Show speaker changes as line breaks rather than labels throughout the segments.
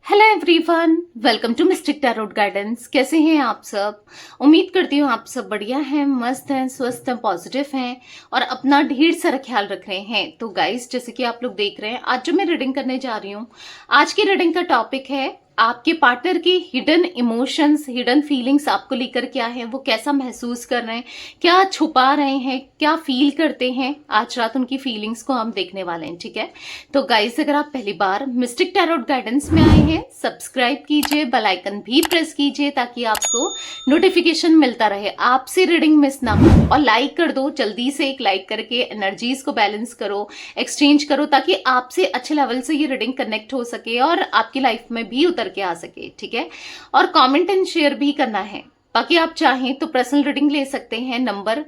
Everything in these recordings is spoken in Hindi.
Hello everyone, welcome to mystic tarot guidance. कैसे हैं आप सब? उम्मीद करती हूँ आप सब बढ़िया हैं, मस्त हैं, स्वस्थ हैं, पॉजिटिव हैं और अपना ढेर सारा ख्याल रख रहे हैं। तो गाइस, जैसे कि आप लोग देख रहे हैं, आज जो मैं रीडिंग करने जा रही हूँ, आज की रीडिंग का टॉपिक है आपके पार्टनर की हिडन इमोशंस, हिडन फीलिंग्स आपको लेकर क्या है, वो कैसा महसूस कर रहे हैं, क्या छुपा रहे हैं, क्या फील करते हैं। आज रात उनकी फीलिंग्स को हम देखने वाले हैं, ठीक है? तो गाइस, अगर आप पहली बार मिस्टिक टैरोट गाइडेंस में आए हैं, सब्सक्राइब कीजिए, बेल आइकन भी प्रेस कीजिए ताकि आपको नोटिफिकेशन मिलता रहे, आपसे रीडिंग मिस ना हो। और लाइक कर दो, जल्दी से एक लाइक करके एनर्जीज को बैलेंस करो, एक्सचेंज करो, ताकि आपसे अच्छे लेवल से ये रीडिंग कनेक्ट हो सके और आपकी लाइफ में भी उतर के आ सके, ठीक है? और कमेंट एंड शेयर भी करना है। बाकी आप चाहें तो पर्सनल रीडिंग ले सकते हैं। नंबर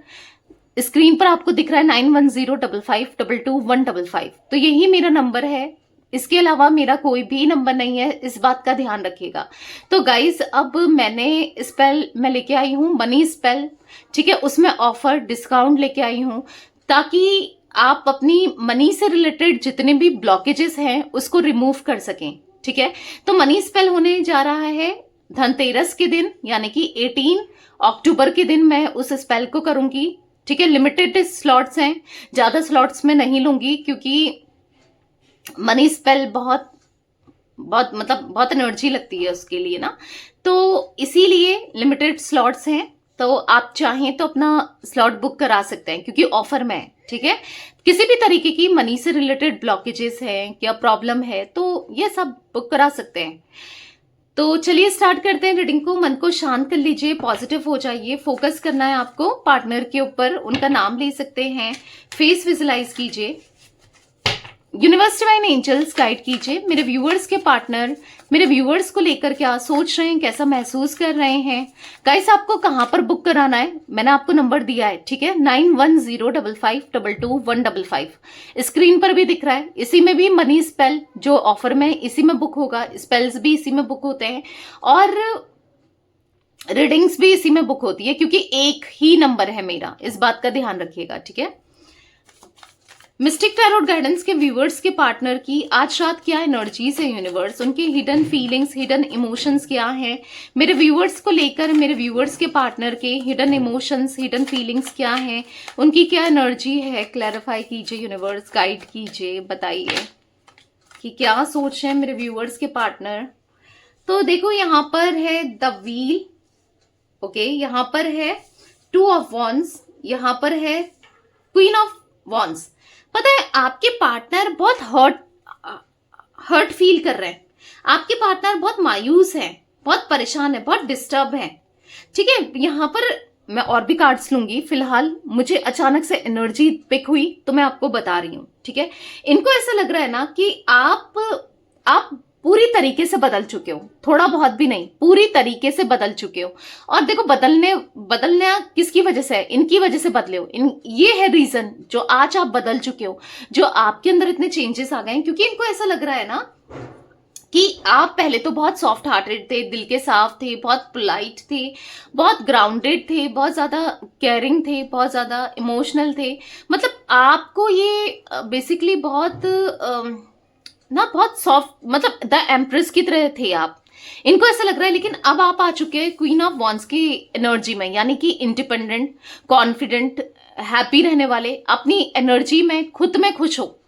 स्क्रीन पर आपको दिख रहा है 9105522155। तो यही मेरा नंबर है, इसके अलावा मेरा कोई भी नंबर नहीं है, इस बात का ध्यान रखिएगा। तो गाइस, अब मैंने स्पेल मैं लेके आई हूँ, मनी स्पेल, ठीक है? उसमें ऑफर डिस्काउंट लेके आई हूँ ताकि आप अपनी मनी से रिलेटेड जितने भी ब्लॉकेजेस हैं उसको रिमूव कर सकें, ठीक है? तो मनी स्पेल होने जा रहा है धनतेरस के दिन, यानी कि 18 अक्टूबर के दिन मैं उस स्पेल को करूंगी, ठीक है? लिमिटेड स्लॉट्स हैं, ज्यादा स्लॉट्स में नहीं लूंगी क्योंकि मनी स्पेल बहुत बहुत मतलब बहुत एनर्जी लगती है उसके लिए ना, तो इसीलिए लिमिटेड स्लॉट्स हैं। तो आप चाहें तो अपना स्लॉट बुक करा सकते हैं क्योंकि ऑफर में है, ठीक है? किसी भी तरीके की मनी से रिलेटेड ब्लॉकेजेस हैं या प्रॉब्लम है तो ये सब बुक करा सकते हैं। तो चलिए स्टार्ट करते हैं रीडिंग को। मन को शांत कर लीजिए, पॉजिटिव हो जाइए, फोकस करना है आपको पार्टनर के ऊपर। उनका नाम ले सकते हैं, फेस विजुलाइज कीजिए। यूनिवर्स डिवाइन एंजल्स गाइड कीजिए मेरे व्यूअर्स के पार्टनर, मेरे व्यूअर्स को लेकर क्या सोच रहे हैं, कैसा महसूस कर रहे हैं। गाइस, आपको कहां पर बुक कराना है, मैंने आपको नंबर दिया है, ठीक है? 9105522155 स्क्रीन पर भी दिख रहा है। इसी में भी मनी स्पेल जो ऑफर में, इसी में बुक होगा। स्पेल्स भी इसी में बुक होते हैं और रीडिंग्स भी इसी में बुक होती है क्योंकि एक ही नंबर है मेरा, इस बात का ध्यान रखिएगा, ठीक है? मिस्टिक टैरोट गाइडेंस के व्यूअर्स के पार्टनर की आज रात क्या एनर्जीज है यूनिवर्स, उनके हिडन फीलिंग्स, हिडन इमोशंस क्या है, मेरे व्यूअर्स को लेकर, मेरे व्यूअर्स के पार्टनर के हिडन इमोशंस, हिडन फीलिंग्स क्या है, उनकी क्या एनर्जी है, क्लैरिफाई कीजिए यूनिवर्स, गाइड कीजिए, बताइए कि क्या सोच रहे हैं मेरे व्यूअर्स के पार्टनर। तो देखो, यहाँ पर है द व्हील, ओके, यहाँ पर है 2 ऑफ वॉन्ड्स, यहाँ पर है क्वीन ऑफ वॉन्ड्स। पता है, आपके पार्टनर बहुत हर्ट फील कर रहे हैं, आपके पार्टनर बहुत मायूस हैं, बहुत परेशान है, बहुत डिस्टर्ब है, ठीक है? यहाँ पर मैं और भी कार्ड्स लूंगी, फिलहाल मुझे अचानक से एनर्जी पिक हुई तो मैं आपको बता रही हूँ, ठीक है? इनको ऐसा लग रहा है ना कि आप पूरी तरीके से बदल चुके हो, थोड़ा बहुत भी नहीं, पूरी तरीके से बदल चुके हो। और देखो, बदलने किसकी वजह से है? इनकी वजह से बदले हो। ये है रीजन जो आज आप बदल चुके हो, जो आपके अंदर इतने चेंजेस आ गए हैं, क्योंकि इनको ऐसा लग रहा है ना कि आप पहले तो बहुत सॉफ्ट हार्टेड थे, दिल के साफ थे, बहुत पोलाइट थे, बहुत ग्राउंडेड थे, बहुत ज्यादा केयरिंग थे, बहुत ज्यादा इमोशनल थे। मतलब आपको ये बेसिकली बहुत सॉफ्ट, मतलब द एम्प्रेस की तरह थे आप। इनको ऐसा लग रहा है, लेकिन अब आप आ चुके हैं क्वीन ऑफ वॉन्ड्स की एनर्जी में, यानी कि इंडिपेंडेंट, कॉन्फिडेंट, हैप्पी रहने वाले, अपनी एनर्जी में, खुद में खुश हो।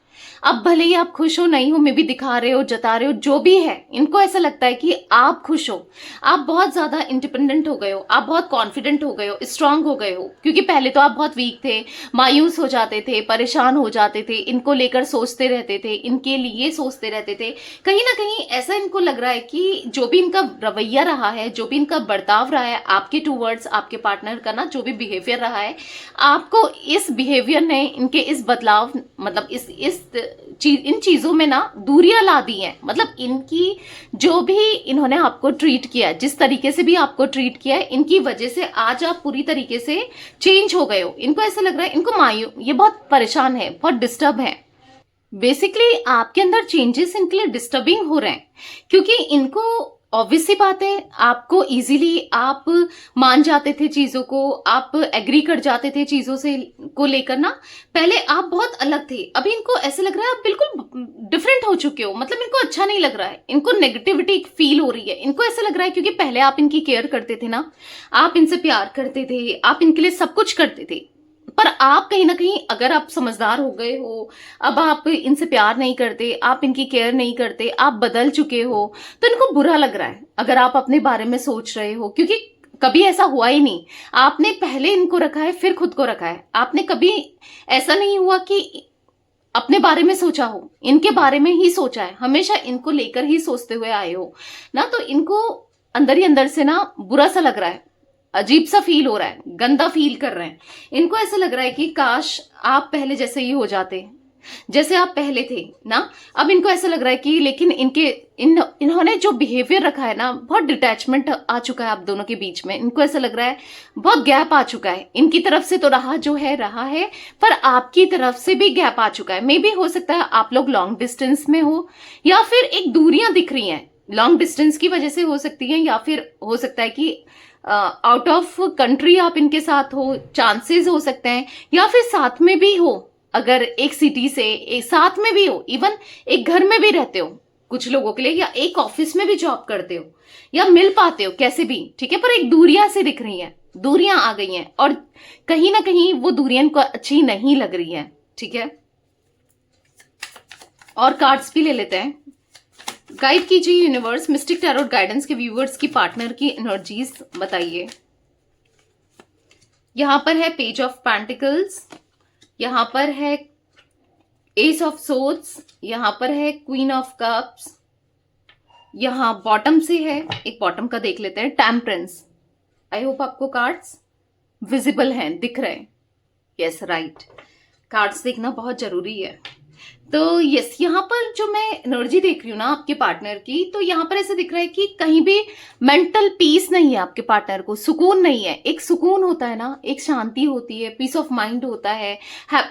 अब भले ही आप खुश हो नहीं हो, मे भी दिखा रहे हो, जता रहे हो, जो भी है, इनको ऐसा लगता है कि आप खुश हो, आप बहुत ज्यादा इंडिपेंडेंट हो गए हो, आप बहुत कॉन्फिडेंट हो गए हो, स्ट्रांग हो गए हो। क्योंकि पहले तो आप बहुत वीक थे, मायूस हो जाते थे, परेशान हो जाते थे, इनको लेकर सोचते रहते थे, इनके लिए सोचते रहते थे। कहीं ना कहीं ऐसा इनको लग रहा है कि जो भी इनका रवैया रहा है, जो भी इनका बर्ताव रहा है आपके टूवर्ड्स, आपके पार्टनर का ना, जो भी बिहेवियर रहा है, आपको इस बिहेवियर ने, इनके इस बदलाव, मतलब इन चीजों में ना दूरियां ला दी हैं। मतलब इनकी जो भी इन्होंने आपको ट्रीट किया, जिस तरीके से भी आपको ट्रीट किया है, इनकी वजह से आज आप पूरी तरीके से चेंज हो गए हो। इनको ऐसा लग रहा है, इनको ये बहुत परेशान है, बहुत डिस्टर्ब है। बेसिकली आपके अंदर चेंजेस इनके लिए डिस्टर्बिंग हो रहे हैं क्योंकि इनको ऑब्वियस सी बात है, आपको इजीली आप मान जाते थे चीजों को, आप एग्री कर जाते थे चीजों से को लेकर ना। पहले आप बहुत अलग थे, अभी इनको ऐसे लग रहा है आप बिल्कुल डिफरेंट हो चुके हो, मतलब इनको अच्छा नहीं लग रहा है, इनको नेगेटिविटी फील हो रही है। इनको ऐसा लग रहा है क्योंकि पहले आप इनकी केयर करते थे ना, आप इनसे प्यार करते थे, आप इनके लिए सब कुछ करते थे, पर आप कहीं ना कहीं अगर आप समझदार हो गए हो, अब आप इनसे प्यार नहीं करते, आप इनकी केयर नहीं करते, आप बदल चुके हो, तो इनको बुरा लग रहा है अगर आप अपने बारे में सोच रहे हो, क्योंकि कभी ऐसा हुआ ही नहीं। आपने पहले इनको रखा है फिर खुद को रखा है, आपने कभी ऐसा नहीं हुआ कि अपने बारे में सोचा हो, इनके बारे में ही सोचा है, हमेशा इनको लेकर ही सोचते हुए आए हो ना। तो इनको अंदर ही अंदर से ना बुरा सा लग रहा है, अजीब सा फील हो रहा है, गंदा फील कर रहे हैं। इनको ऐसा लग रहा है कि काश आप पहले जैसे ही हो जाते, जैसे आप पहले थे ना। अब इनको ऐसा लग रहा है कि लेकिन इन्होंने जो बिहेवियर रखा है ना, बहुत डिटैचमेंट आ चुका है आप दोनों के बीच में। इनको ऐसा लग रहा है बहुत गैप आ चुका है, इनकी तरफ से तो रहा है, पर आपकी तरफ से भी गैप आ चुका है। मे बी हो सकता है आप लोग लॉन्ग डिस्टेंस में हो, या फिर एक दूरियां दिख रही हैं, लॉन्ग डिस्टेंस की वजह से हो सकती है, या फिर हो सकता है कि आउट ऑफ कंट्री आप इनके साथ हो, चांसेस हो सकते हैं, या फिर साथ में भी हो, अगर एक सिटी से एक साथ में भी हो, इवन एक घर में भी रहते हो कुछ लोगों के लिए, या एक ऑफिस में भी जॉब करते हो, या मिल पाते हो कैसे भी, ठीक है, पर एक दूरियां से दिख रही हैं, दूरियां आ गई हैं, और कहीं ना कहीं वो दूरियां इनको अच्छी नहीं लग रही हैं, ठीक है। और कार्ड्स भी ले लेते हैं। गाइड कीजिए यूनिवर्स, मिस्टिक टैरोट गाइडेंस के व्यूवर्स की पार्टनर की एनर्जीज बताइए। यहां पर है पेज ऑफ पेंटिकल्स, यहां पर है एस ऑफ सोर्ड्स, यहां पर है क्वीन ऑफ कप्स, यहां बॉटम से है, एक बॉटम का देख लेते हैं, टेम्परेंस। आई होप आपको कार्ड्स विजिबल हैं, दिख रहे हैं। यस राइट, कार्ड्स देखना बहुत जरूरी है। तो यस, यहाँ पर जो मैं एनर्जी देख रही हूँ ना आपके पार्टनर की, तो यहाँ पर ऐसे दिख रहा है कि कहीं भी मेंटल पीस नहीं है, आपके पार्टनर को सुकून नहीं है। एक सुकून होता है ना, एक शांति होती है, पीस ऑफ माइंड होता है,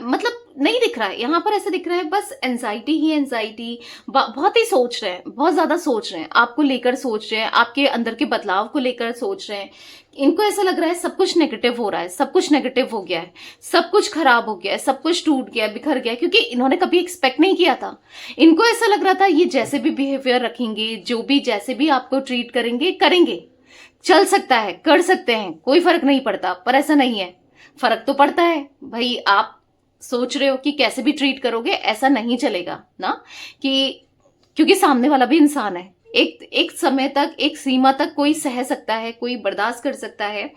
मतलब नहीं दिख रहा है। यहाँ पर ऐसे दिख रहा है बस एंजाइटी ही एंजाइटी, बहुत ही सोच रहे हैं, बहुत ज्यादा सोच रहे हैं, आपको लेकर सोच रहे हैं, आपके अंदर के बदलाव को लेकर सोच रहे हैं। इनको ऐसा लग रहा है सब कुछ नेगेटिव हो रहा है, सब कुछ नेगेटिव हो गया है, सब कुछ खराब हो गया है, सब कुछ टूट गया, बिखर गया, क्योंकि इन्होंने कभी एक्सपेक्ट नहीं किया था। इनको ऐसा लग रहा था ये जैसे भी बिहेवियर रखेंगे, जो भी जैसे भी आपको ट्रीट करेंगे, चल सकता है, कर सकते हैं, कोई फर्क नहीं पड़ता, पर ऐसा नहीं है। फर्क तो पड़ता है भाई, आप सोच रहे हो कि कैसे भी ट्रीट करोगे, ऐसा नहीं चलेगा ना, कि क्योंकि सामने वाला भी इंसान है। एक समय तक, एक सीमा तक कोई सह सकता है, कोई बर्दाश्त कर सकता है,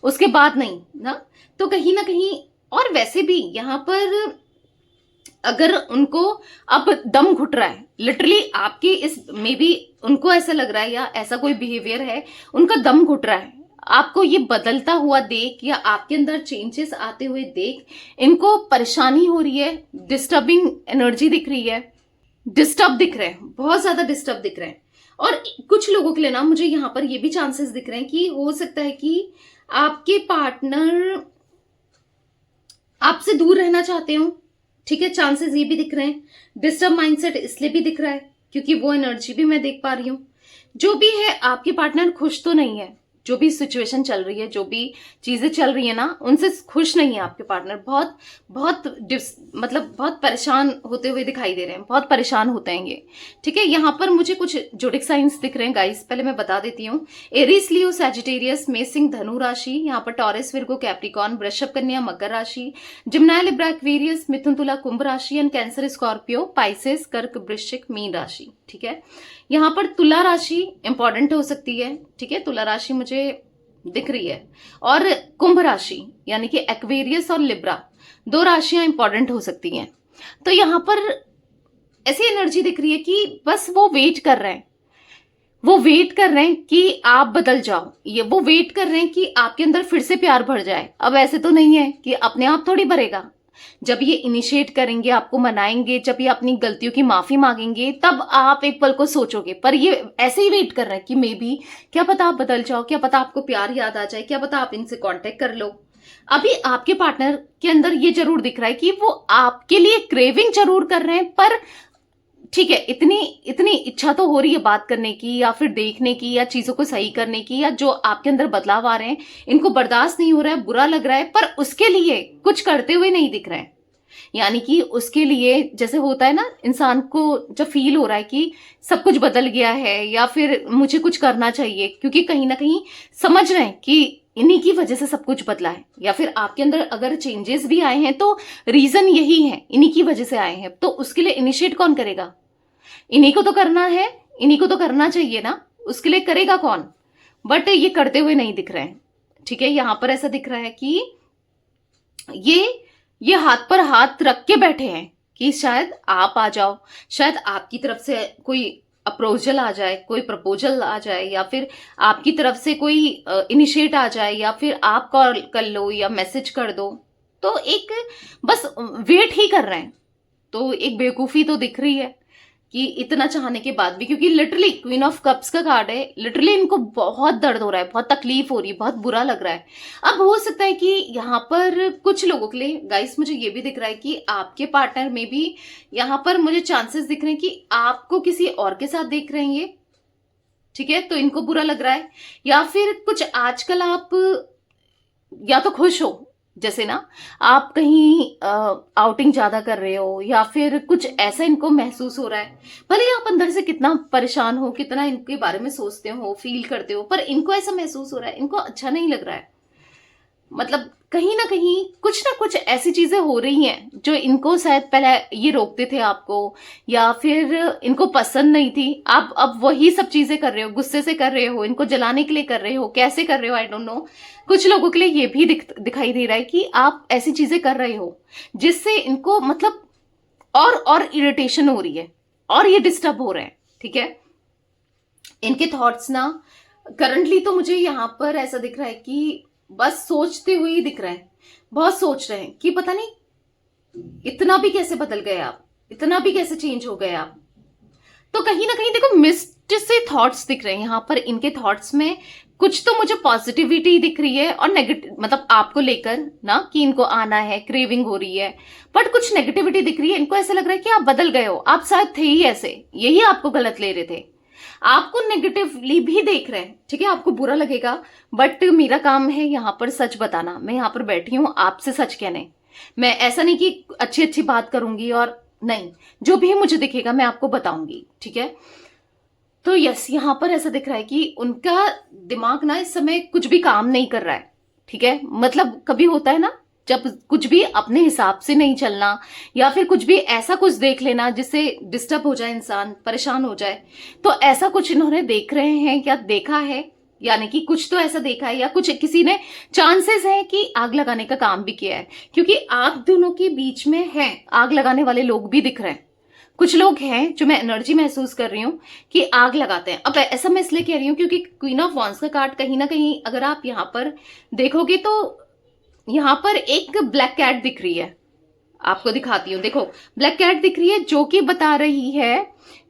उसके बाद नहीं ना। तो कहीं ना कहीं, और वैसे भी यहाँ पर अगर उनको अब दम घुट रहा है, लिटरली आपकी इस मे बी उनको ऐसा लग रहा है, या ऐसा कोई बिहेवियर है, उनका दम घुट रहा है, आपको ये बदलता हुआ देख, या आपके अंदर चेंजेस आते हुए देख, इनको परेशानी हो रही है, डिस्टर्बिंग एनर्जी दिख रही है, डिस्टर्ब दिख रहे हैं, बहुत ज्यादा डिस्टर्ब दिख रहे हैं। और कुछ लोगों के लिए ना मुझे यहाँ पर ये भी चांसेस दिख रहे हैं कि हो सकता है कि आपके पार्टनर आपसे दूर रहना चाहते हो, ठीक है, चांसेस ये भी दिख रहे हैं। डिस्टर्ब माइंडसेट इसलिए भी दिख रहा है क्योंकि वो एनर्जी भी मैं देख पा रही हूं। जो भी है, आपके पार्टनर खुश तो नहीं है, जो भी सिचुएशन चल रही है, जो भी चीजें चल रही है ना, उनसे खुश नहीं है आपके पार्टनर। बहुत बहुत मतलब बहुत परेशान होते हुए दिखाई दे रहे हैं, बहुत परेशान होते हैं ये, ठीक है। यहाँ पर मुझे कुछ जोडिक साइंस दिख रहे हैं गाइस, पहले मैं बता देती हूँ। एरीज, लियो, सैजिटेरियस, मेषिंग, धनु राशि, यहाँ पर टॉरस, विर्गो, कैप्रिकॉर्न, वृषभ, कन्या, मकर राशि, जिम्नाय, लिब्रा, एक्वेरियस, मिथुन, तुला, कुंभ राशि, एंड कैंसर, स्कॉर्पियो, पाइसेस, कर्क, वृश्चिक, मीन राशि, ठीक है। यहाँ पर तुला राशि इंपॉर्टेंट हो सकती है, ठीक है, तुला राशि मुझे दिख रही है, और कुंभ राशि यानी कि एक्वेरियस और लिब्रा, दो राशियां इंपॉर्टेंट हो सकती हैं। तो यहाँ पर ऐसी एनर्जी दिख रही है कि बस वो वेट कर रहे हैं, वो वेट कर रहे हैं कि आप बदल जाओ, ये वो वेट कर रहे हैं कि आपके अंदर फिर से प्यार भर जाए। अब ऐसे तो नहीं है कि अपने आप थोड़ी भरेगा, जब ये इनिशिएट करेंगे, आपको मनाएंगे, जब ये अपनी गलतियों की माफी मांगेंगे, तब आप एक पल को सोचोगे। पर ये ऐसे ही वेट कर रहे हैं कि मे बी, क्या पता आप बदल जाओ, क्या पता आपको प्यार याद आ जाए, क्या पता आप इनसे कांटेक्ट कर लो। अभी आपके पार्टनर के अंदर ये जरूर दिख रहा है कि वो आपके लिए क्रेविंग जरूर कर रहे हैं, पर ठीक है, इतनी इतनी इच्छा तो हो रही है बात करने की या फिर देखने की या चीजों को सही करने की, या जो आपके अंदर बदलाव आ रहे हैं इनको बर्दाश्त नहीं हो रहा है, बुरा लग रहा है, पर उसके लिए कुछ करते हुए नहीं दिख रहे हैं। यानी कि उसके लिए जैसे होता है ना, इंसान को जब फील हो रहा है कि सब कुछ बदल गया है या फिर मुझे कुछ करना चाहिए, क्योंकि कहीं ना कहीं समझ रहे हैं कि इन्हीं की वजह से सब कुछ बदला है, या फिर आपके अंदर अगर चेंजेस भी आए हैं तो रीजन यही है, इन्हीं की वजह से आए हैं। तो उसके लिए इनिशिएट कौन करेगा? इन्हीं को तो करना है, इन्हीं को तो करना चाहिए ना, उसके लिए करेगा कौन? बट ये करते हुए नहीं दिख रहे हैं। ठीक है, यहां पर ऐसा दिख रहा है कि ये हाथ पर हाथ रख के बैठे हैं कि शायद आप आ जाओ, शायद आपकी तरफ से कोई अप्रोचल आ जाए, कोई प्रपोजल आ जाए, या फिर आपकी तरफ से कोई इनिशिएट आ जाए, या फिर आप कॉल कर लो या मैसेज कर दो। तो एक बस वेट ही कर रहे हैं। तो एक बेवकूफी तो दिख रही है कि इतना चाहने के बाद भी, क्योंकि लिटरली क्वीन ऑफ कप्स का कार्ड है, लिटरली इनको बहुत दर्द हो रहा है, बहुत तकलीफ हो रही है, बहुत बुरा लग रहा है। अब हो सकता है कि यहाँ पर कुछ लोगों के लिए गाइस मुझे ये भी दिख रहा है कि आपके पार्टनर में भी यहाँ पर मुझे चांसेस दिख रहे हैं कि आपको किसी और के साथ देख रहे हैं ये। ठीक है, तो इनको बुरा लग रहा है, या फिर कुछ आजकल आप या तो खुश हो, जैसे ना आप कहीं आउटिंग ज्यादा कर रहे हो, या फिर कुछ ऐसा इनको महसूस हो रहा है, भले आप अंदर से कितना परेशान हो, कितना इनके बारे में सोचते हो, फील करते हो, पर इनको ऐसा महसूस हो रहा है, इनको अच्छा नहीं लग रहा है। मतलब कहीं ना कुछ ऐसी चीजें हो रही हैं जो इनको शायद पहले ये रोकते थे आपको, या फिर इनको पसंद नहीं थी, आप अब वही सब चीजें कर रहे हो, गुस्से से कर रहे हो, इनको जलाने के लिए कर रहे हो, कैसे कर रहे हो आई डोंट नो। कुछ लोगों के लिए ये भी दिखाई दे रहा है कि आप ऐसी चीजें कर रहे हो जिससे इनको मतलब और इरिटेशन हो रही है, और ये डिस्टर्ब हो रहे हैं। ठीक है, इनके थॉट्स ना करंटली तो मुझे यहाँ पर ऐसा दिख रहा है कि बस सोचते हुए ही दिख रहा है, बहुत सोच रहे हैं कि पता नहीं इतना भी कैसे बदल गए आप, इतना भी कैसे चेंज हो गए आप। तो कहीं ना कहीं देखो मिस्ड से थॉट्स दिख रहे हैं यहाँ पर इनके थॉट्स में। कुछ तो मुझे पॉजिटिविटी दिख रही है और नेगेटिव, मतलब आपको लेकर ना कि इनको आना है, क्रेविंग हो रही है, बट कुछ नेगेटिविटी दिख रही है। इनको ऐसा लग रहा है कि आप बदल गए हो, आप शायद थे ही ऐसे, यही आपको गलत ले रहे थे, आपको नेगेटिवली भी देख रहे हैं। ठीक है, आपको बुरा लगेगा, बट मेरा काम है यहाँ पर सच बताना। मैं यहाँ पर बैठी हूँ आपसे सच कहने। मैं ऐसा नहीं कि अच्छी अच्छी बात करूंगी, और नहीं, जो भी मुझे दिखेगा मैं आपको बताऊंगी। ठीक है, तो यस, यहाँ पर ऐसा दिख रहा है कि उनका दिमाग ना इस समय कुछ भी काम नहीं कर रहा है। ठीक है, मतलब कभी होता है ना जब कुछ भी अपने हिसाब से नहीं चलना, या फिर कुछ भी ऐसा कुछ देख लेना जिससे डिस्टर्ब हो जाए, इंसान परेशान हो जाए, तो ऐसा कुछ इन्होंने देख रहे हैं या देखा है, यानी कि कुछ तो ऐसा देखा है, या कुछ किसी ने चांसेस है कि आग लगाने का काम भी किया है, क्योंकि आप दोनों के बीच में है आग लगाने वाले लोग भी दिख रहे हैं। कुछ लोग हैं जो मैं एनर्जी महसूस कर रही हूँ कि आग लगाते हैं। अब ऐसा मैं इसलिए कह रही हूँ क्योंकि क्वीन ऑफ वॉन्ड्स का कार्ड कहीं ना कहीं अगर आप यहाँ पर देखोगे तो यहाँ पर एक ब्लैक कैट दिख रही है, आपको दिखाती हूँ। देखो, ब्लैक कैट दिख रही है जो कि बता रही है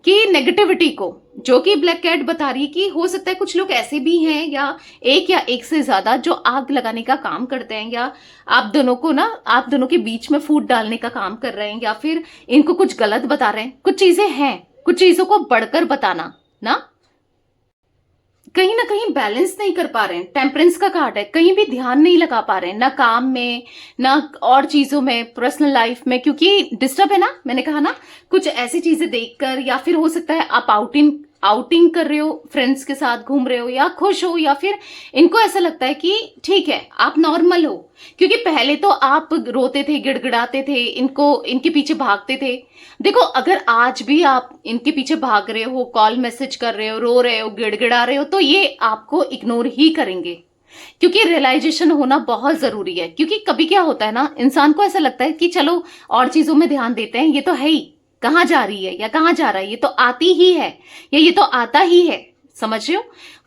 कि नेगेटिविटी को, जो कि ब्लैक कैट बता रही है कि हो सकता है कुछ लोग ऐसे भी हैं, या एक से ज्यादा, जो आग लगाने का काम करते हैं, या आप दोनों को ना, आप दोनों के बीच में फूट डालने का काम कर रहे हैं, या फिर इनको कुछ गलत बता रहे हैं। कुछ चीजें हैं, कुछ चीजों को बढ़कर बताना ना, कहीं ना कहीं बैलेंस नहीं कर पा रहे हैं। टेम्परेंस का कार्ड है, कहीं भी ध्यान नहीं लगा पा रहे हैं, ना काम में, ना और चीजों में, पर्सनल लाइफ में, क्योंकि डिस्टर्ब है ना। मैंने कहा ना, कुछ ऐसी चीजें देखकर, या फिर हो सकता है आप आउटिंग कर रहे हो, फ्रेंड्स के साथ घूम रहे हो, या खुश हो, या फिर इनको ऐसा लगता है कि ठीक है आप नॉर्मल हो, क्योंकि पहले तो आप रोते थे, गिड़गिड़ाते थे, इनके पीछे भागते थे। देखो, अगर आज भी आप इनके पीछे भाग रहे हो, कॉल मैसेज कर रहे हो, रो रहे हो, गिड़गिड़ा रहे हो, तो ये आपको इग्नोर ही करेंगे, क्योंकि रियलाइजेशन होना बहुत जरूरी है। क्योंकि कभी क्या होता है ना, इंसान को ऐसा लगता है कि चलो और चीजों में ध्यान देते हैं, ये तो है ही, कहाँ जा रही है या कहाँ जा रहा है, ये तो आती ही है, या ये तो आता ही है, समझ रहे हो।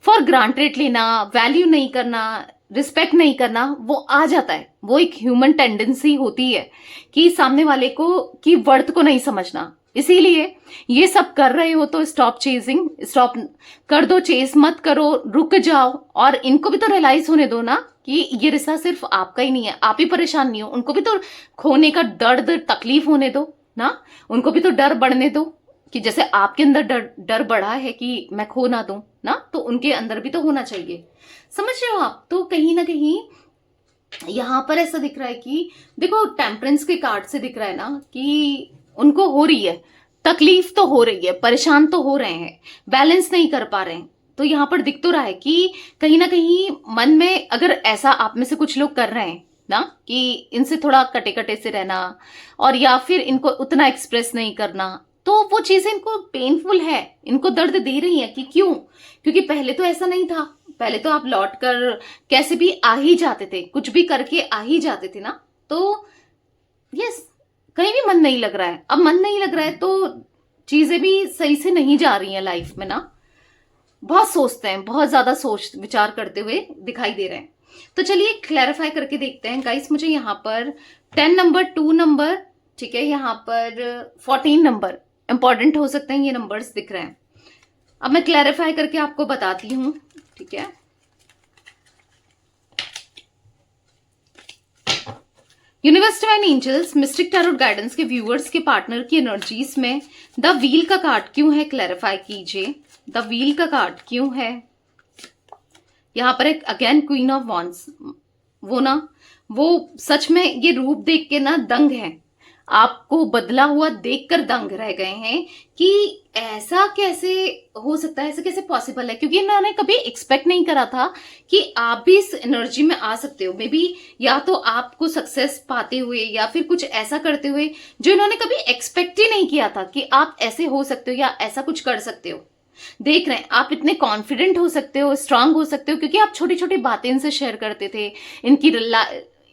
फॉर ग्रांटेड लेना, वैल्यू नहीं करना, रिस्पेक्ट नहीं करना, वो आ जाता है, वो एक ह्यूमन टेंडेंसी होती है कि सामने वाले को की वर्थ को नहीं समझना। इसीलिए ये सब कर रहे हो तो स्टॉप चेजिंग, स्टॉप कर दो, चेस मत करो, रुक जाओ, और इनको भी तो रियलाइज होने दो ना कि ये रिश्ता सिर्फ आपका ही नहीं है, आप ही परेशान नहीं हो, उनको भी तो खोने का दर्द तकलीफ होने दो ना, उनको भी तो डर बढ़ने दो कि जैसे आपके अंदर डर डर बढ़ा है कि मैं खो ना दूं ना, तो उनके अंदर भी तो होना चाहिए। समझ रहे हो आप? तो कहीं ना कहीं यहां पर ऐसा दिख रहा है कि देखो, टेम्परेंस के कार्ड से दिख रहा है ना कि उनको हो रही है तकलीफ, तो हो रही है, परेशान तो हो रहे हैं, बैलेंस नहीं कर पा रहे हैं। तो यहां पर दिख तो रहा है कि कहीं ना कहीं मन में, अगर ऐसा आप में से कुछ लोग कर रहे हैं ना कि इनसे थोड़ा कटे कटे से रहना, और या फिर इनको उतना एक्सप्रेस नहीं करना, तो वो चीजें इनको पेनफुल है, इनको दर्द दे रही है। कि क्यों? क्योंकि पहले तो ऐसा नहीं था। पहले तो आप लौट कर कैसे भी आ ही जाते थे, कुछ भी करके आ ही जाते थे ना। तो यस, कहीं भी मन नहीं लग रहा है। अब मन नहीं लग रहा है तो चीजें भी सही से नहीं जा रही हैं लाइफ में ना। बहुत सोचते हैं, बहुत ज्यादा सोच विचार करते हुए दिखाई दे रहे हैं। तो चलिए क्लैरिफाई करके देखते हैं गाइस। मुझे यहाँ पर 10 नंबर, 2 नंबर, ठीक है, यहाँ पर 14 नंबर इंपॉर्टेंट हो सकते हैं, ये नंबर्स दिख रहे हैं। अब मैं क्लैरिफाई करके आपको बताती हूँ, ठीक है। Universe divine angels mystic tarot guidance के व्यूअर्स के पार्टनर की एनर्जीज में द व्हील का कार्ड क्यों है, क्लैरिफाई कीजिए। द व्हील का कार्ड क्यों है? यहां पर एक अगेन क्वीन ऑफ वॉन्ड्स, वो ना, वो सच में ये रूप देख के ना दंग है, आपको बदला हुआ देखकर दंग रह गए हैं कि ऐसा कैसे हो सकता है, ऐसा कैसे पॉसिबल है। क्योंकि इन्होंने कभी एक्सपेक्ट नहीं करा था कि आप भी इस एनर्जी में आ सकते हो। मे बी या तो आपको सक्सेस पाते हुए या फिर कुछ ऐसा करते हुए जो इन्होंने कभी एक्सपेक्ट ही नहीं किया था कि आप ऐसे हो सकते हो या ऐसा कुछ कर सकते हो। देख रहे हैं आप इतने कॉन्फिडेंट हो सकते हो, स्ट्रांग हो सकते हो, क्योंकि आप छोटी छोटी बातें इनसे शेयर करते थे,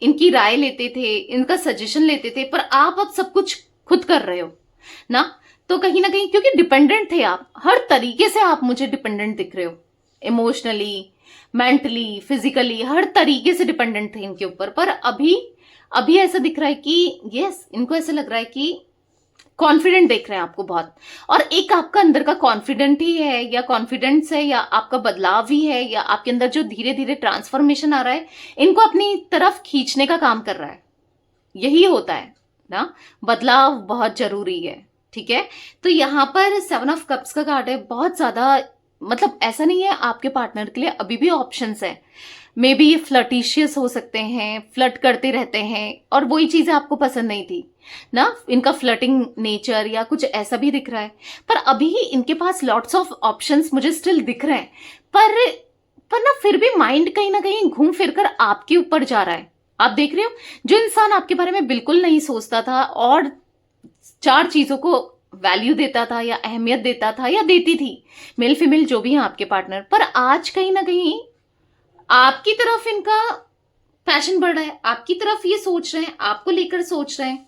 इनकी राय लेते थे, इनका सजेशन लेते थे, पर आप अब सब कुछ खुद कर रहे हो ना। तो कहीं ना कहीं क्योंकि डिपेंडेंट थे आप, हर तरीके से आप मुझे डिपेंडेंट दिख रहे हो, इमोशनली, मेंटली, फिजिकली, हर तरीके से डिपेंडेंट थे इनके ऊपर। पर अभी अभी ऐसा दिख रहा है कि यस, इनको ऐसा लग रहा है कि कॉन्फिडेंट देख रहे हैं आपको बहुत, और एक आपका अंदर का कॉन्फिडेंट ही है, या कॉन्फिडेंस है, या आपका बदलाव ही है, या आपके अंदर जो धीरे धीरे ट्रांसफॉर्मेशन आ रहा है, इनको अपनी तरफ खींचने का काम कर रहा है। यही होता है ना, बदलाव बहुत जरूरी है, ठीक है। तो यहां पर 7 ऑफ कप्स का कार्ड है, बहुत ज्यादा, मतलब ऐसा नहीं है, आपके पार्टनर के लिए अभी भी ऑप्शंस है। मे बी ये फ्लर्टिशियस हो सकते हैं, फ्लर्ट करते रहते हैं, और वही चीजें आपको पसंद नहीं थी ना, इनका फ्लर्टिंग नेचर या कुछ ऐसा भी दिख रहा है। पर अभी इनके पास लॉट्स ऑफ ऑप्शंस मुझे स्टिल दिख रहे हैं, पर ना फिर भी माइंड कहीं ना कहीं घूम फिर कर आपके ऊपर जा रहा है। आप देख रहे हो, जो इंसान आपके बारे में बिल्कुल नहीं सोचता था और 4 चीजों को वैल्यू देता था या अहमियत देता था या देती थी, मेल फीमेल जो भी है आपके पार्टनर, पर आज कहीं ना कहीं आपकी तरफ इनका पैशन बढ़ रहा है, आपकी तरफ ये सोच रहे हैं, आपको लेकर सोच रहे हैं।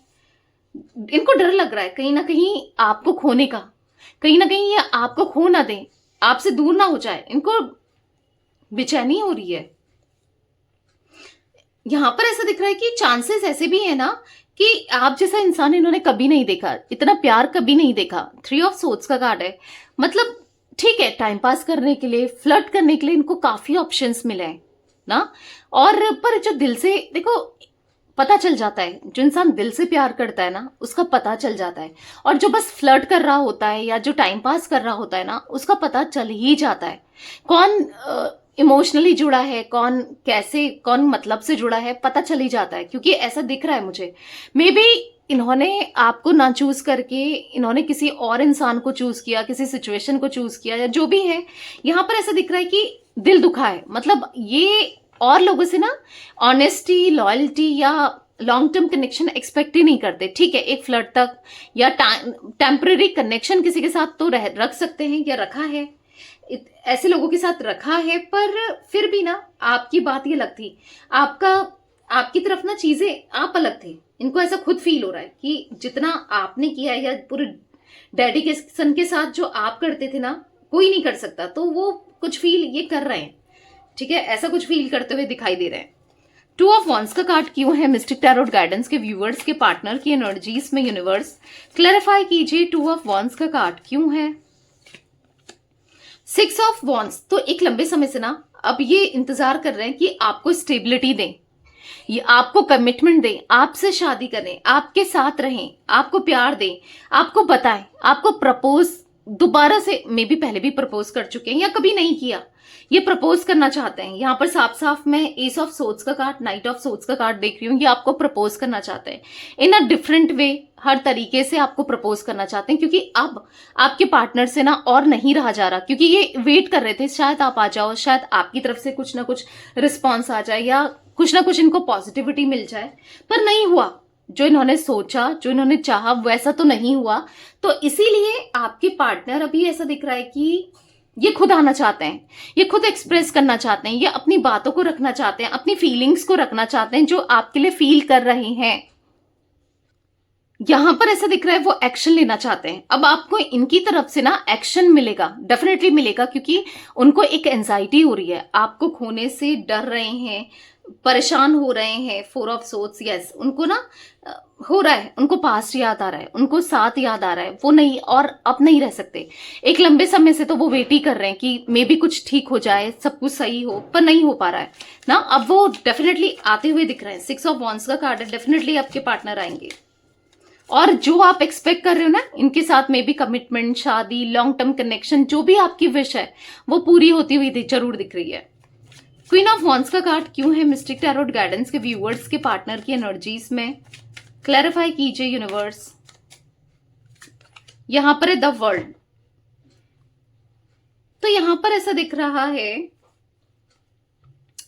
इनको डर लग रहा है कहीं ना कहीं आपको खोने का, कहीं ना कहीं ये आपको खो ना दे, आपसे दूर ना हो जाए, इनको बेचैनी हो रही है। यहां पर ऐसा दिख रहा है कि चांसेस ऐसे भी है ना कि आप जैसा इंसान इन्होंने कभी नहीं देखा, इतना प्यार कभी नहीं देखा। 3 ऑफ सोर्ड्स का कार्ड है, मतलब ठीक है, टाइम पास करने के लिए, फ्लर्ट करने के लिए इनको काफी ऑप्शंस मिले हैं ना। और पर जो दिल से देखो, पता चल जाता है, जो इंसान दिल से प्यार करता है ना, उसका पता चल जाता है। और जो बस फ्लर्ट कर रहा होता है या जो टाइम पास कर रहा होता है ना, उसका पता चल ही जाता है कौन इमोशनली जुड़ा है, कौन कैसे, कौन मतलब से जुड़ा है, पता चल ही जाता है। क्योंकि ऐसा दिख रहा है मुझे, मे बी इन्होंने आपको ना चूज करके इन्होंने किसी और इंसान को चूज किया, किसी सिचुएशन को चूज किया, या जो भी है। यहां पर ऐसा दिख रहा है कि दिल दुखा है, मतलब ये और लोगों से ना ऑनेस्टी, लॉयल्टी या लॉन्ग टर्म कनेक्शन एक्सपेक्ट ही नहीं करते। ठीक है, एक फ्लर्ट तक या टेम्पररी कनेक्शन किसी के साथ तो रख सकते हैं या रखा है, ऐसे लोगों के साथ रखा है, पर फिर भी ना आपकी बात ये अलग थी, आपकी तरफ ना चीजें आप अलग थे। इनको ऐसा खुद फील हो रहा है कि जितना आपने किया है या पूरे डेडिकेशन के साथ जो आप करते थे ना, कोई नहीं कर सकता, तो वो कुछ फील ये कर रहे हैं, ठीक है, ऐसा कुछ फील करते हुए दिखाई दे रहे हैं। 2 ऑफ वॉन्ड्स का कार्ड क्यों है मिस्टिक टैरोट गाइडेंस के व्यूअर्स के पार्टनर की एनर्जीज में? यूनिवर्स क्लैरिफाई कीजिए, 2 ऑफ वॉन्ड्स का कार्ड क्यों है? 6 ऑफ वॉन्ड्स, तो एक लंबे समय से ना अब ये इंतजार कर रहे हैं कि आपको स्टेबिलिटी दें, ये आपको कमिटमेंट दें, आपसे शादी करें, आपके साथ रहें, आपको प्यार दें, आपको बताएं, आपको प्रपोज दोबारा से, मे बी पहले भी प्रपोज कर चुके हैं या कभी नहीं किया, ये प्रपोज करना चाहते हैं। यहां पर साफ साफ मैं एस ऑफ सोर्ड्स का कार्ड, नाइट ऑफ सोर्ड्स का कार्ड देख रही हूँ। ये आपको प्रपोज करना चाहते हैं इन अ डिफरेंट वे, हर तरीके से आपको प्रपोज करना चाहते हैं, क्योंकि अब आपके पार्टनर से ना और नहीं रहा जा रहा, क्योंकि ये वेट कर रहे थे शायद आप आ जाओ, शायद आपकी तरफ से कुछ ना कुछ रिस्पॉन्स आ जाए या कुछ ना कुछ इनको पॉजिटिविटी मिल जाए, पर नहीं हुआ। जो इन्होंने सोचा, जो इन्होंने चाहा, वैसा तो नहीं हुआ। तो इसीलिए आपके पार्टनर अभी ऐसा दिख रहा है कि ये खुद आना चाहते हैं, ये खुद एक्सप्रेस करना चाहते हैं, ये अपनी बातों को रखना चाहते हैं, अपनी फीलिंग्स को रखना चाहते हैं जो आपके लिए फील कर रहे हैं। यहां पर ऐसा दिख रहा है वो एक्शन लेना चाहते हैं। अब आपको इनकी तरफ से ना एक्शन मिलेगा, डेफिनेटली मिलेगा, क्योंकि उनको एक एंजाइटी हो रही है, आपको खोने से डर रहे हैं, परेशान हो रहे हैं। 4 ऑफ सोर्ड्स, यस, उनको ना हो रहा है, उनको पास्ट याद आ रहा है, उनको साथ याद आ रहा है, वो नहीं और अब नहीं रह सकते। एक लंबे समय से तो वो वेट ही कर रहे हैं कि मे बी कुछ ठीक हो जाए, सब कुछ सही हो, पर नहीं हो पा रहा है ना। अब वो डेफिनेटली आते हुए दिख रहे हैं। 6 ऑफ वॉन्ड्स का कार्ड है, डेफिनेटली आपके पार्टनर आएंगे और जो आप एक्सपेक्ट कर रहे हो ना इनके साथ में भी कमिटमेंट, शादी, लॉन्ग टर्म कनेक्शन, जो भी आपकी विश है वो पूरी होती हुई जरूर दिख रही है। क्वीन ऑफ वॉन्ड्स का कार्ड क्यों है मिस्टिक टैरोट गाइडेंस के व्यूअर्स के पार्टनर की एनर्जीज में? क्लैरिफाई कीजिए यूनिवर्स। यहां पर है द वर्ल्ड, तो यहां पर ऐसा दिख रहा है,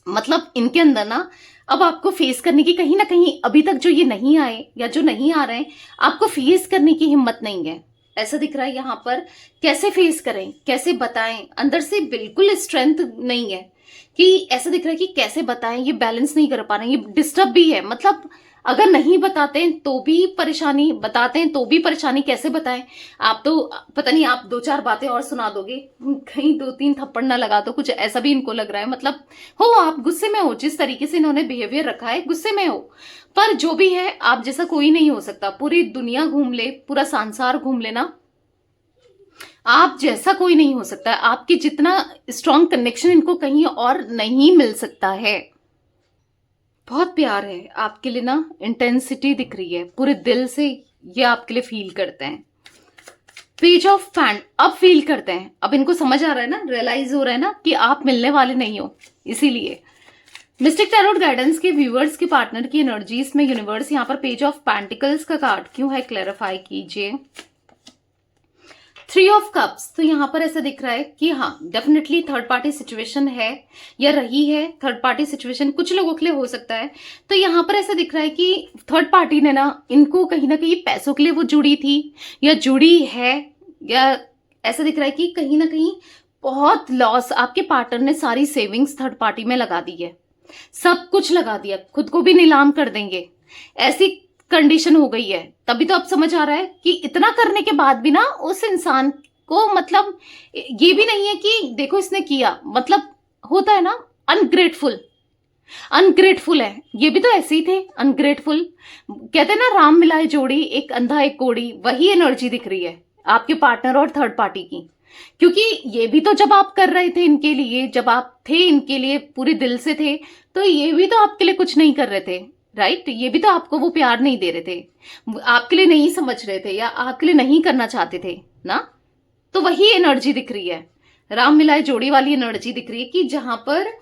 मतलब इनके अंदर ना अब आपको फेस करने की कहीं ना कहीं, अभी तक जो ये नहीं आए या जो नहीं आ रहे हैं, आपको फेस करने की हिम्मत नहीं है, ऐसा दिख रहा है। यहां पर कैसे फेस करें, कैसे बताएं, अंदर से बिल्कुल स्ट्रेंथ नहीं है कि ऐसा दिख रहा है कि कैसे बताएं, ये बैलेंस नहीं कर पा रहे हैं, ये डिस्टर्ब भी है। मतलब अगर नहीं बताते हैं तो भी परेशानी, बताते हैं तो भी परेशानी, कैसे बताएं? आप तो पता नहीं, आप 2-4 बातें और सुना दोगे, कहीं 2-3 थप्पड़ ना लगा दो, कुछ ऐसा भी इनको लग रहा है। मतलब हो, आप गुस्से में हो, जिस तरीके से इन्होंने बिहेवियर रखा है गुस्से में हो, पर जो भी है आप जैसा कोई नहीं हो सकता। पूरी दुनिया घूम ले, पूरा संसार घूम लेना, आप जैसा कोई नहीं हो सकता। आपके जितना स्ट्रॉन्ग कनेक्शन इनको कहीं और नहीं मिल सकता है। बहुत प्यार है आपके लिए ना, इंटेंसिटी दिख रही है, पूरे दिल से ये आपके लिए फील करते हैं। पेज ऑफ पैंट अब फील करते हैं, अब इनको समझ आ रहा है ना, रियलाइज हो रहा है ना कि आप मिलने वाले नहीं हो। इसीलिए मिस्टिक टैरोट गाइडेंस के व्यूअर्स के पार्टनर की एनर्जीज में यूनिवर्स यहां पर पेज ऑफ पेंटिकल्स का कार्ड क्यों है, क्लैरिफाई कीजिए। 3 ऑफ कप्स, तो यहां पर ऐसा दिख रहा है कि हाँ डेफिनेटली थर्ड पार्टी सिचुएशन है या रही है। थर्ड पार्टी सिचुएशन कुछ लोगों के लिए हो सकता है। तो यहां पर ऐसा दिख रहा है कि थर्ड पार्टी ने ना इनको कहीं ना कहीं पैसों के लिए वो जुड़ी थी या जुड़ी है, या ऐसा दिख रहा है कि कहीं ना कहीं बहुत लॉस, आपके पार्टनर ने सारी सेविंग्स थर्ड पार्टी में लगा दी है, सब कुछ लगा दिया, खुद को भी नीलाम कर देंगे, ऐसी कंडीशन हो गई है। तभी तो अब समझ आ रहा है कि इतना करने के बाद भी ना उस इंसान को, मतलब ये भी नहीं है कि देखो इसने किया, मतलब होता है ना अनग्रेटफुल, अनग्रेटफुल है, ये भी तो ऐसे ही थे अनग्रेटफुल। कहते हैं ना राम मिलाए जोड़ी, एक अंधा एक कोड़ी, वही एनर्जी दिख रही है आपके पार्टनर और थर्ड पार्टी की। क्योंकि ये भी तो जब आप कर रहे थे इनके लिए, जब आप थे इनके लिए पूरे दिल से थे, तो ये भी तो आपके लिए कुछ नहीं कर रहे थे, राइट? ये भी तो आपको वो प्यार नहीं दे रहे थे, आपके लिए नहीं समझ रहे थे या आपके लिए नहीं करना चाहते थे ना। तो वही एनर्जी दिख रही है, राम मिलाए जोड़ी वाली एनर्जी दिख रही है कि जहां पर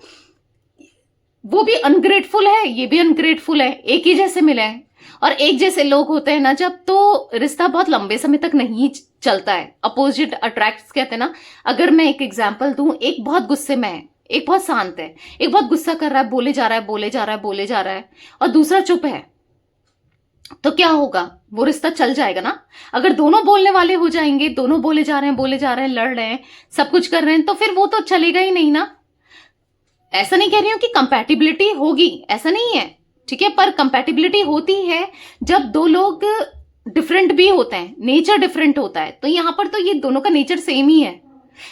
वो भी अनग्रेटफुल है, ये भी अनग्रेटफुल है, एक ही जैसे मिले हैं। और एक जैसे लोग होते हैं ना जब, तो रिश्ता बहुत लंबे समय तक नहीं चलता है। अपोजिट अट्रैक्ट्स कहते हैं ना। अगर मैं एक एग्जांपल दूं, एक बहुत गुस्से में है, एक बहुत शांत है, एक बहुत गुस्सा कर रहा है, बोले जा रहा है बोले जा रहा है बोले जा रहा है, और दूसरा चुप है, तो क्या होगा? वो रिश्ता चल जाएगा ना। अगर दोनों बोलने वाले हो जाएंगे, दोनों बोले जा रहे हैं बोले जा रहे हैं, लड़ रहे हैं, सब कुछ कर रहे हैं, तो फिर वो तो चलेगा ही नहीं ना। ऐसा नहीं कह रही हूं कि कंपैटिबिलिटी होगी, ऐसा नहीं है, ठीक है, पर कंपैटिबिलिटी होती है जब दो लोग डिफरेंट भी होते हैं, नेचर डिफरेंट होता है। तो यहां पर तो ये दोनों का नेचर सेम ही है,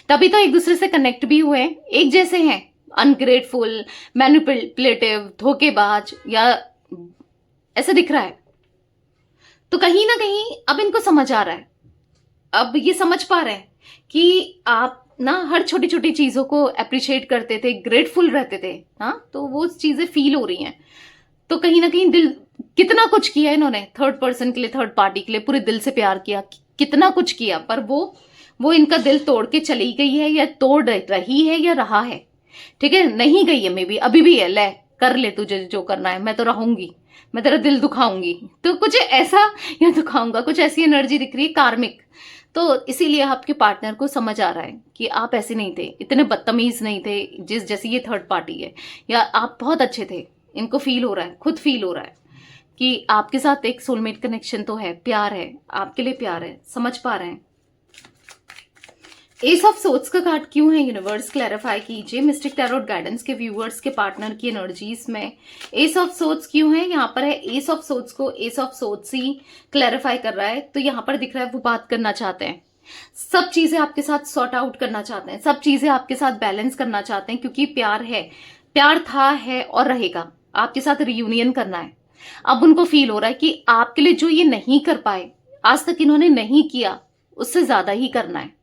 तभी तो एक दूसरे से कनेक्ट भी हुए, एक जैसे हैं। अनग्रेटफुल, मैनिपुलेटिव, धोखेबाज, या ऐसा दिख रहा है। तो कहीं ना कहीं अब इनको समझ आ रहा है, अब ये समझ पा रहे हैं कि आप ना हर छोटी छोटी चीजों को अप्रिशिएट करते थे, ग्रेटफुल रहते थे, हाँ, तो वो चीजें फील हो रही हैं। तो कहीं ना कहीं दिल, कितना कुछ किया इन्होंने थर्ड पर्सन के लिए, थर्ड पार्टी के लिए, पूरे दिल से प्यार किया, कितना कुछ किया, पर वो इनका दिल तोड़ के चली गई है, या तोड़ रही है, या रहा है, ठीक है, नहीं गई है, मे बी अभी भी है, ले कर ले तुझे जो करना है, मैं तो रहूंगी, मैं तेरा दिल दुखाऊंगी, तो कुछ ऐसा, या दुखाऊंगा, कुछ ऐसी एनर्जी दिख रही है कार्मिक। तो इसीलिए आपके पार्टनर को समझ आ रहा है कि आप ऐसे नहीं थे, इतने बदतमीज नहीं थे जैसे ये थर्ड पार्टी है, या आप बहुत अच्छे थे। इनको फील हो रहा है, खुद फील हो रहा है कि आपके साथ एक सोलमेट कनेक्शन तो है, प्यार है, आपके लिए प्यार है, समझ पा रहे हैं। एस ऑफ सोर्ड्स का कार्ड क्यों है यूनिवर्स, क्लैरिफाई कीजिए। मिस्टिक टैरोट गाइडेंस के व्यूअर्स के पार्टनर की एनर्जीज में एस ऑफ सोर्ड्स क्यों है। यहाँ पर है एस ऑफ सोर्ड्स को S of swords he clarify कर रहा है, तो यहाँ पर दिख रहा है वो बात करना चाहते हैं, सब चीजें आपके साथ सॉर्ट आउट करना चाहते हैं, सब चीजें आपके साथ बैलेंस करना चाहते हैं, क्योंकि प्यार है, प्यार था, है और रहेगा, आपके साथ रियूनियन करना है। अब उनको फील हो रहा है कि आपके लिए जो ये नहीं कर पाए, आज तक इन्होंने नहीं किया, उससे ज्यादा ही करना है,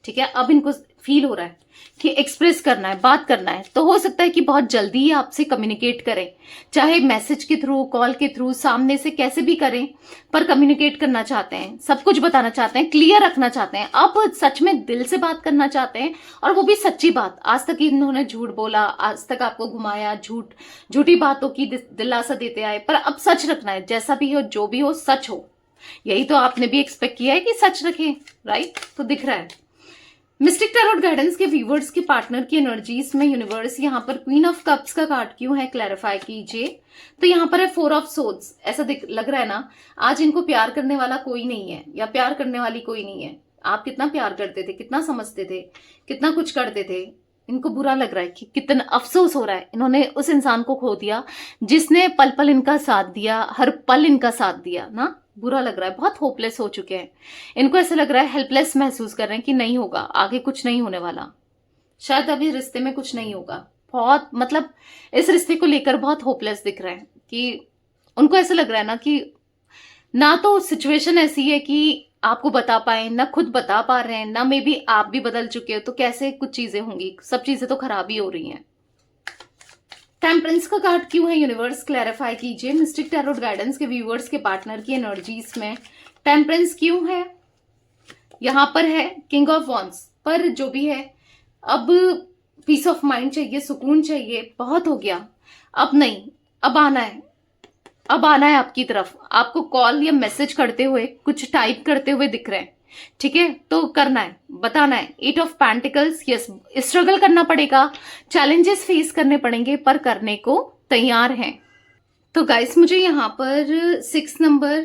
ठीक है। अब इनको फील हो रहा है कि एक्सप्रेस करना है, बात करना है, तो हो सकता है कि बहुत जल्दी ही आपसे कम्युनिकेट करें, चाहे मैसेज के थ्रू, कॉल के थ्रू, सामने से, कैसे भी करें, पर कम्युनिकेट करना चाहते हैं, सब कुछ बताना चाहते हैं, क्लियर रखना चाहते हैं, अब सच में दिल से बात करना चाहते हैं, और वो भी सच्ची बात। आज तक इन्होंने झूठ बोला, आज तक आपको घुमाया, झूठी बातों की दिलासा देते आए, पर अब सच रखना है, जैसा भी हो, जो भी हो, सच हो। यही तो आपने भी एक्सपेक्ट किया है कि सच रखें, राइट। तो दिख रहा है मिस्टिक टैरोट गाइडेंस के व्यूवर्स के पार्टनर की एनर्जीज में यूनिवर्स यहाँ पर क्वीन ऑफ कप्स का कार्ड क्यों है, क्लैरिफाई कीजिए। तो यहाँ पर है फोर ऑफ सोर्ड्स, ऐसा लग रहा है ना, आज इनको प्यार करने वाला कोई नहीं है, या प्यार करने वाली कोई नहीं है। आप कितना प्यार करते थे, कितना समझते थे, कितना कुछ करते थे, इनको बुरा लग रहा है कि कितना अफसोस हो रहा है, इन्होंने उस इंसान को खो दिया जिसने पल पल इनका साथ दिया, हर पल इनका साथ दिया ना। बुरा लग रहा है, बहुत होपलेस हो चुके हैं, इनको ऐसा लग रहा है, हेल्पलेस महसूस कर रहे हैं कि नहीं होगा, आगे कुछ नहीं होने वाला, शायद अभी रिश्ते में कुछ नहीं होगा, बहुत मतलब इस रिश्ते को लेकर बहुत होपलेस दिख रहे हैं, कि उनको ऐसा लग रहा है ना कि ना तो सिचुएशन ऐसी है कि आपको बता पाए, ना खुद बता पा रहे हैं, ना मे बी आप भी बदल चुके हो, तो कैसे कुछ चीजें होंगी, सब चीजें तो खराब ही हो रही हैं। टेम्परेंस का कार्ड क्यों है यूनिवर्स, क्लैरिफाई कीजिए। मिस्टिक टैरोट गाइडेंस के व्यूअर्स के पार्टनर की एनर्जीज में टेम्परेंस क्यों है। यहां पर है किंग ऑफ वॉन्ड्स, पर जो भी है, अब पीस ऑफ माइंड चाहिए, सुकून चाहिए, बहुत हो गया, अब नहीं, अब आना है, अब आना है आपकी तरफ, आपको कॉल या मैसेज करते हुए, कुछ टाइप करते हुए दिख रहे हैं, ठीक है, तो करना है, बताना है। Eight of pentacles, yes, struggle करना पड़ेगा, चैलेंजेस फेस करने पड़ेंगे, पर करने को तैयार हैं। तो गाइस मुझे यहाँ पर 6 नंबर,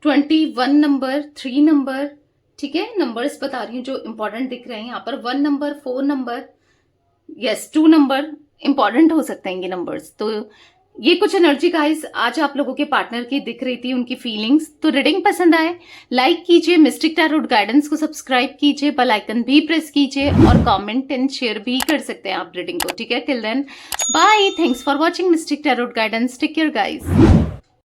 21 नंबर, 3 नंबर, ठीक है, नंबर्स बता रही हूँ जो इंपॉर्टेंट दिख रहे हैं यहाँ पर। 1 number, 4 number, yes, 2 number important हो सकते हैं ये नंबर्स। तो ये कुछ एनर्जी गाइस आज आप लोगों के पार्टनर की दिख रही थी, उनकी फीलिंग्स। तो रीडिंग पसंद आए लाइक कीजिए, मिस्टिक टैरोट गाइडेंस को सब्सक्राइब कीजिए, बेल आइकन भी प्रेस कीजिए, और कमेंट एंड शेयर भी कर सकते हैं आप रीडिंग को, ठीक है। Till then bye, thanks for watching mystic tarot guidance, take care guys.